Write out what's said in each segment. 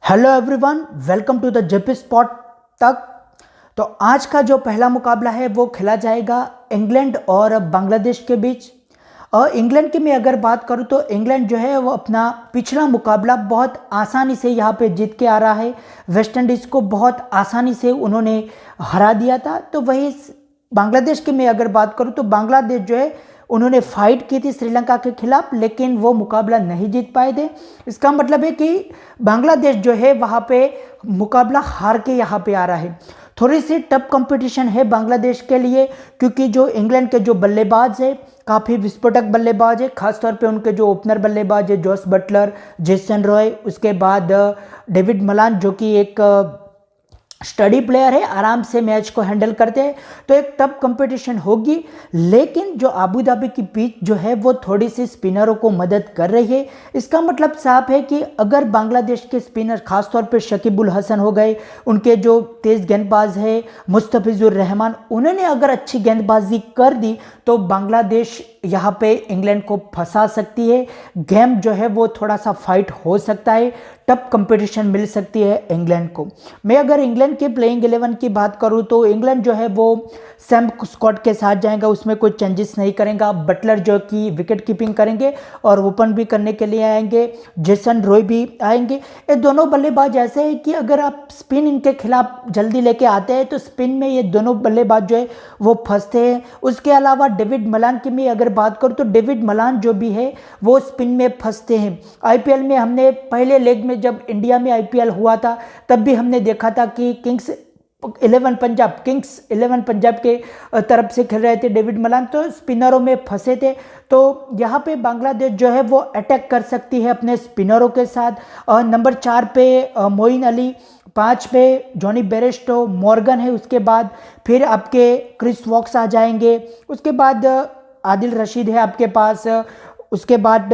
Hello everyone, welcome to the JP spot तक। तो आज का जो पहला मुकाबला है वो खेला जाएगा इंग्लैंड और बांग्लादेश के बीच। और इंग्लैंड की मैं अगर बात करूं तो इंग्लैंड जो है वो अपना पिछला मुकाबला बहुत आसानी से यहाँ पे जीत के आ रहा है। वेस्ट इंडीज़ को बहुत आसानी से उन्होंने हरा दिया था। तो वही बांग्लादेश की मैं अगर बात करूं तो बांग्लादेश जो है उन्होंने फाइट की थी श्रीलंका के खिलाफ, लेकिन वो मुकाबला नहीं जीत पाए थे। इसका मतलब है कि बांग्लादेश जो है वहाँ पे मुकाबला हार के यहाँ पे आ रहा है। थोड़ी सी टफ कंपटीशन है बांग्लादेश के लिए, क्योंकि जो इंग्लैंड के जो बल्लेबाज है काफ़ी विस्फोटक बल्लेबाज है। खासतौर पे उनके जो ओपनर बल्लेबाज है जोस बटलर, जेसन रॉय, उसके बाद डेविड मलान जो कि एक स्टडी प्लेयर है, आराम से मैच को हैंडल करते हैं। तो एक टफ कंपटीशन होगी, लेकिन जो अबू धाबी की पिच जो है वो थोड़ी सी स्पिनरों को मदद कर रही है। इसका मतलब साफ है कि अगर बांग्लादेश के स्पिनर खासतौर पे शकीब उल हसन हो गए, उनके जो तेज़ गेंदबाज है मुस्तफिजुर रहमान, उन्होंने अगर अच्छी गेंदबाजी कर दी तो बांग्लादेश यहाँ पे इंग्लैंड को फंसा सकती है। गेम जो है वो थोड़ा सा फाइट हो सकता है, टफ कंपटीशन मिल सकती है इंग्लैंड को। मैं अगर इंग्लैंड के प्लेइंग 11 की बात करूं तो इंग्लैंड जो है वो सैम स्कॉट के साथ जाएगा, उसमें कोई चेंजेस नहीं करेगा। बटलर जो कि विकेट कीपिंग करेंगे और ओपन भी करने के लिए आएंगे। जेसन रॉय भी आएंगे। ये दोनों बल्लेबाज ऐसे हैं कि अगर आप स्पिन इनके खिलाफ जल्दी लेके आते हैं तो स्पिन में ये दोनों बल्लेबाज जो है वो फंसते हैं। उसके अलावा डेविड मलान की मैं अगर बात करूं तो डेविड मलान जो भी है वो स्पिन में फंसते हैं। आईपीएल में हमने पहले लेग में जब इंडिया में आईपीएल हुआ था तब भी हमने देखा था कि किंग्स 11 पंजाब के तरफ से खेल रहे थे डेविड मलान, तो स्पिनरों में फंसे थे। तो यहाँ पे बांग्लादेश जो है वो अटैक कर सकती है अपने स्पिनरों के साथ। नंबर 4 पे मोइन अली, 5 पे जॉनी बेरेस्टो, मॉर्गन है, उसके बाद फिर आपके क्रिस वॉक्स आ जाएंगे, उसके बाद आदिल रशीद है आपके पास, उसके बाद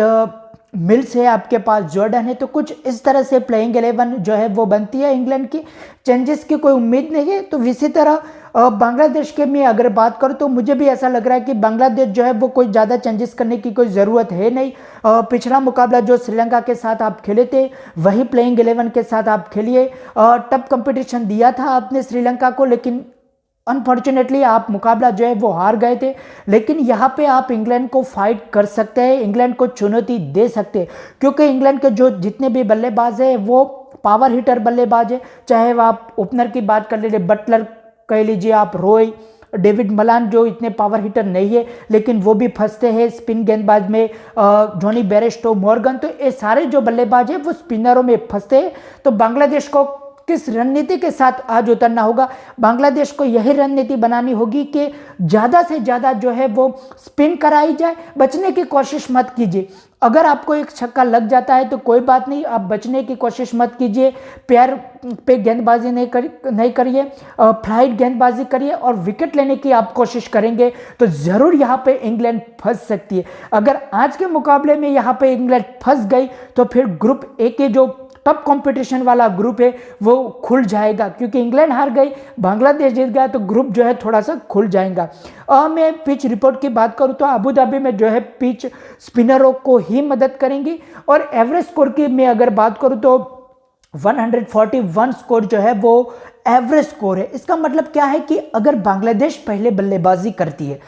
मिल्स है आपके पास, जॉर्डन है। तो कुछ इस तरह से प्लेइंग 11 जो है वो बनती है इंग्लैंड की। चेंजेस की कोई उम्मीद नहीं है। तो इसी तरह बांग्लादेश के मैं अगर बात करूं तो मुझे भी ऐसा लग रहा है कि बांग्लादेश जो है वो कोई ज़्यादा चेंजेस करने की कोई ज़रूरत है नहीं। पिछला मुकाबला जो श्रीलंका के साथ आप खेले थे वही प्लेइंग 11 के साथ आप खेलिए। टफ कंपटीशन दिया था आपने श्रीलंका को, लेकिन अनफॉर्चुनेटली आप मुकाबला जो है वो हार गए थे। लेकिन यहाँ पे आप इंग्लैंड को फाइट कर सकते हैं, इंग्लैंड को चुनौती दे सकते हैं, क्योंकि इंग्लैंड के जो जितने भी बल्लेबाज हैं वो पावर हिटर बल्लेबाज है। चाहे वो आप ओपनर की बात कर लीजिए, बटलर कह लीजिए, आप रॉय, डेविड मलान जो इतने पावर हिटर नहीं है लेकिन वो भी फंसते हैं स्पिन गेंदबाज में, जॉनी बेरेस्टो, मॉर्गन। तो ये सारे जो बल्लेबाज हैं वो स्पिनरों में फंसते हैं। तो बांग्लादेश को किस रणनीति के साथ आज उतरना होगा? बांग्लादेश को यही रणनीति बनानी होगी कि ज़्यादा से ज़्यादा जो है वो स्पिन कराई जाए, बचने की कोशिश मत कीजिए। अगर आपको एक छक्का लग जाता है तो कोई बात नहीं, आप बचने की कोशिश मत कीजिए, पैर पे गेंदबाजी नहीं करिए, फ्लाइट गेंदबाजी करिए और विकेट लेने की आप कोशिश करेंगे तो ज़रूर यहाँ पे इंग्लैंड फंस सकती है। अगर आज के मुकाबले में यहाँ पे इंग्लैंड फंस गई तो फिर ग्रुप ए के जो टफ कंपटीशन वाला ग्रुप है वो खुल जाएगा, क्योंकि इंग्लैंड हार गई, बांग्लादेश जीत गया, तो ग्रुप जो है थोड़ा सा खुल जाएगा। मैं पिच रिपोर्ट की बात करूं तो अबू धाबी में जो है पिच स्पिनरों को ही मदद करेंगी। और एवरेज स्कोर की मैं अगर बात करूं तो 141 स्कोर जो है वो एवरेज स्कोर है। इसका मतलब क्या है कि अगर बांग्लादेश पहले बल्लेबाजी करती है,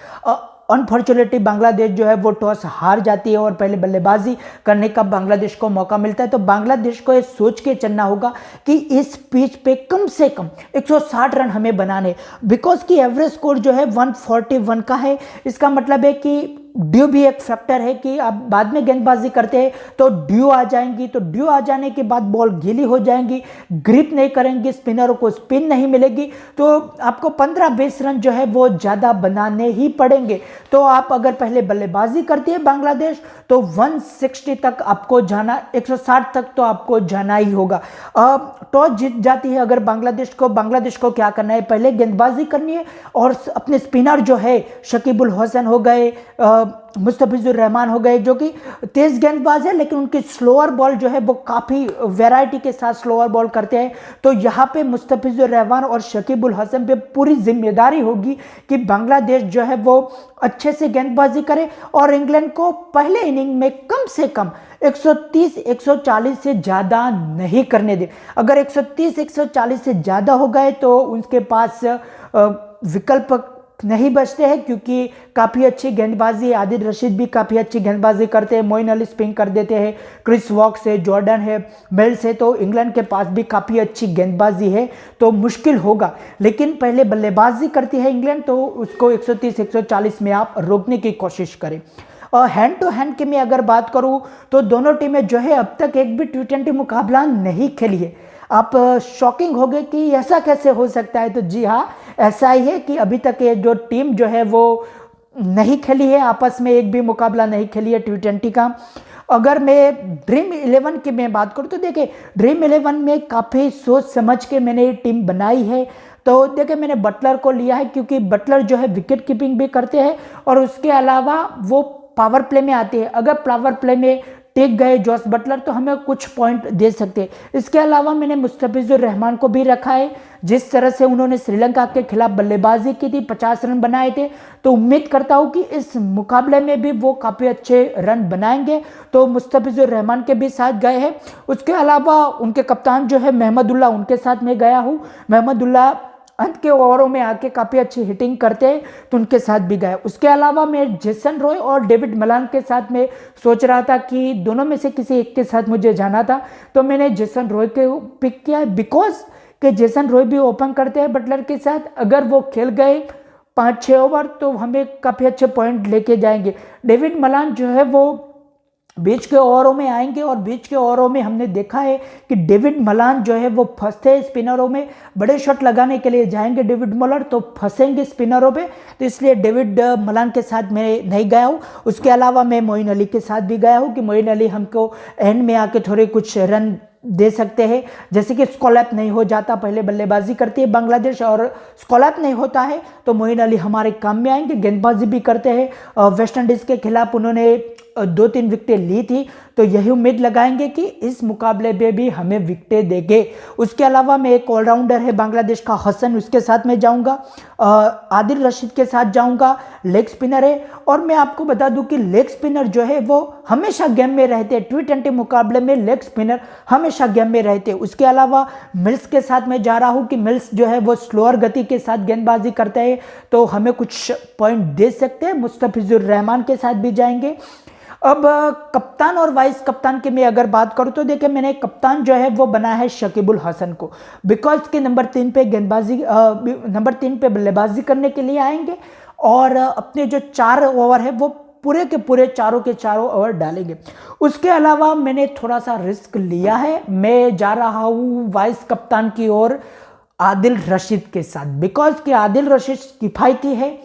अनफॉर्चुनेटली बांग्लादेश जो है वो टॉस हार जाती है और पहले बल्लेबाजी करने का बांग्लादेश को मौका मिलता है, तो बांग्लादेश को ये सोच के चलना होगा कि इस पिच पे कम से कम 160 रन हमें बनाने, बिकॉज की एवरेज स्कोर जो है 141 का है। इसका मतलब है कि ड्यू भी एक फैक्टर है कि आप बाद में गेंदबाजी करते हैं तो ड्यू आ जाएंगी, तो ड्यू आ जाने के बाद बॉल गीली हो जाएंगी, ग्रिप नहीं करेंगी, स्पिनरों को स्पिन नहीं मिलेगी, तो आपको 15-20 रन जो है वो ज़्यादा बनाने ही पड़ेंगे। तो आप अगर पहले बल्लेबाजी करती है बांग्लादेश तो 160 तक आपको जाना, 160 तक तो आपको जाना ही होगा। टॉस जीत जाती है अगर बांग्लादेश को क्या करना है? पहले गेंदबाजी करनी है और अपने स्पिनर जो है शकीब उल हसन हो गए, मुस्तफिजुर रहमान हो गए, जो कि तेज़ गेंदबाज है लेकिन उनकी स्लोअर बॉल जो है वो काफ़ी वैरायटी के साथ स्लोअर बॉल करते हैं। तो यहाँ पे मुस्तफिजुर रहमान और शकीबुल हसन पे पूरी जिम्मेदारी होगी कि बांग्लादेश जो है वो अच्छे से गेंदबाजी करे और इंग्लैंड को पहले इनिंग में कम से कम 130-140 से ज़्यादा नहीं करने दे। अगर 130-140 से ज़्यादा हो गए तो उनके पास विकल्प नहीं बचते हैं, क्योंकि काफ़ी अच्छी गेंदबाजी है। आदिल रशीद भी काफ़ी अच्छी गेंदबाजी करते हैं, मोइन अली स्पिन कर देते हैं, क्रिस वॉक्स है, जॉर्डन है, मिल्स है, तो इंग्लैंड के पास भी काफ़ी अच्छी गेंदबाजी है, तो मुश्किल होगा। लेकिन पहले बल्लेबाजी करती है इंग्लैंड, तो उसको 130-140 में आप रोकने की कोशिश करें। और हैंड टू हैंड की मैं अगर बात करूं तो दोनों टीमें जो है अब तक एक भी T20 मुकाबला नहीं खेली है। आप शॉकिंग हो गए कि ऐसा कैसे हो सकता है, तो जी हाँ, ऐसा ही है कि अभी तक ये जो टीम जो है वो नहीं खेली है, आपस में एक भी मुकाबला नहीं खेली है T20 का। अगर मैं ड्रीम 11 की मैं बात करूँ तो देखिए, ड्रीम 11 में काफ़ी सोच समझ के मैंने ये टीम बनाई है। तो देखिए, मैंने बटलर को लिया है क्योंकि बटलर जो है विकेट कीपिंग भी करते हैं और उसके अलावा वो पावर प्ले में आते हैं। अगर पावर प्ले में टिक गए जॉस बटलर तो हमें कुछ पॉइंट दे सकते हैं। इसके अलावा मैंने मुस्तफिजुर रहमान को भी रखा है। जिस तरह से उन्होंने श्रीलंका के खिलाफ बल्लेबाजी की थी, 50 रन बनाए थे, तो उम्मीद करता हूं कि इस मुकाबले में भी वो काफ़ी अच्छे रन बनाएंगे। तो मुस्तफिजुर रहमान के भी साथ गए हैं। उसके अलावा उनके कप्तान जो है महमदुल्लाह, उनके साथ मैं गया हूँ। महमदुल्लाह अंत के ओवरों में आके काफ़ी अच्छी हिटिंग करते हैं, तो उनके साथ भी गए। उसके अलावा मैं जेसन रॉय और डेविड मलान के साथ में सोच रहा था कि दोनों में से किसी एक के साथ मुझे जाना था, तो मैंने जेसन रॉय को पिक किया बिकॉज कि जेसन रॉय भी ओपन करते हैं बटलर के साथ। अगर वो खेल गए 5-6 ओवर तो हमें काफ़ी अच्छे पॉइंट लेके जाएंगे। डेविड मलान जो है वो बीच के ओवरों में आएंगे और बीच के ओवरों में हमने देखा है कि डेविड मलान जो है वो फंसते हैं स्पिनरों में। बड़े शॉट लगाने के लिए जाएंगे डेविड मलर तो फंसेंगे स्पिनरों पे, तो इसलिए डेविड मलान के साथ मैं नहीं गया हूँ। उसके अलावा मैं मोइन अली के साथ भी गया हूँ कि मोइन अली हमको एंड में आके थोड़े कुछ रन दे सकते हैं, जैसे कि स्कॉलअप नहीं हो जाता, पहले बल्लेबाजी करती है बांग्लादेश और स्कॉलअप नहीं होता है, तो मोइन अली हमारे काम में आएंगे। गेंदबाजी भी करते हैं। वेस्ट इंडीज़ के खिलाफ उन्होंने 2-3 विकेटें ली थी, तो यही उम्मीद लगाएंगे कि इस मुकाबले में भी हमें विकेटें देंगे। उसके अलावा मैं एक ऑलराउंडर है बांग्लादेश का हसन, उसके साथ मैं जाऊंगा। आदिल रशीद के साथ जाऊंगा, लेग स्पिनर है। और मैं आपको बता दूं कि लेग स्पिनर जो है वो हमेशा गेम में रहते हैं। T20 मुकाबले में लेग स्पिनर हमेशा गेम में रहते हैं। उसके अलावा मिल्स के साथ मैं जा रहा हूं कि मिल्स जो है वो स्लोअर गति के साथ गेंदबाजी करते हैं, तो हमें कुछ पॉइंट दे सकते हैं। मुस्तफिजुर रहमान के साथ भी जाएंगे। अब कप्तान और वाइस कप्तान की मैं अगर बात करूं तो देखिए, मैंने कप्तान जो है वो बना है शकीबुल हसन को, बिकॉज के नंबर 3 पे बल्लेबाजी करने के लिए आएंगे और अपने जो 4 ओवर है वो पूरे के पूरे चारों के चारों ओवर डालेंगे। उसके अलावा मैंने थोड़ा सा रिस्क लिया है, मैं जा रहा हूँ वाइस कप्तान की ओर आदिल रशीद के साथ, बिकॉज कि आदिल रशीद किफ़ायती है,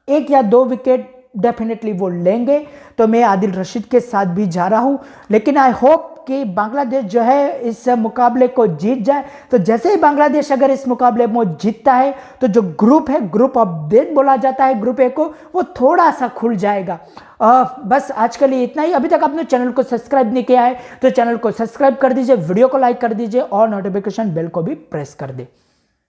1 या 2 विकेट डेफिनेटली वो लेंगे, तो मैं आदिल रशीद के साथ भी जा रहा हूं। लेकिन आई होप कि बांग्लादेश जो है इस मुकाबले को जीत जाए। तो जैसे ही बांग्लादेश अगर इस मुकाबले में जीतता है तो जो ग्रुप है, ग्रुप ऑफ डेथ बोला जाता है ग्रुप ए को, वो थोड़ा सा खुल जाएगा। बस आज के लिए इतना ही। अभी तक आपने चैनल को सब्सक्राइब नहीं किया है तो चैनल को सब्सक्राइब कर दीजिए, वीडियो को लाइक कर दीजिए और नोटिफिकेशन बेल को भी प्रेस कर दे।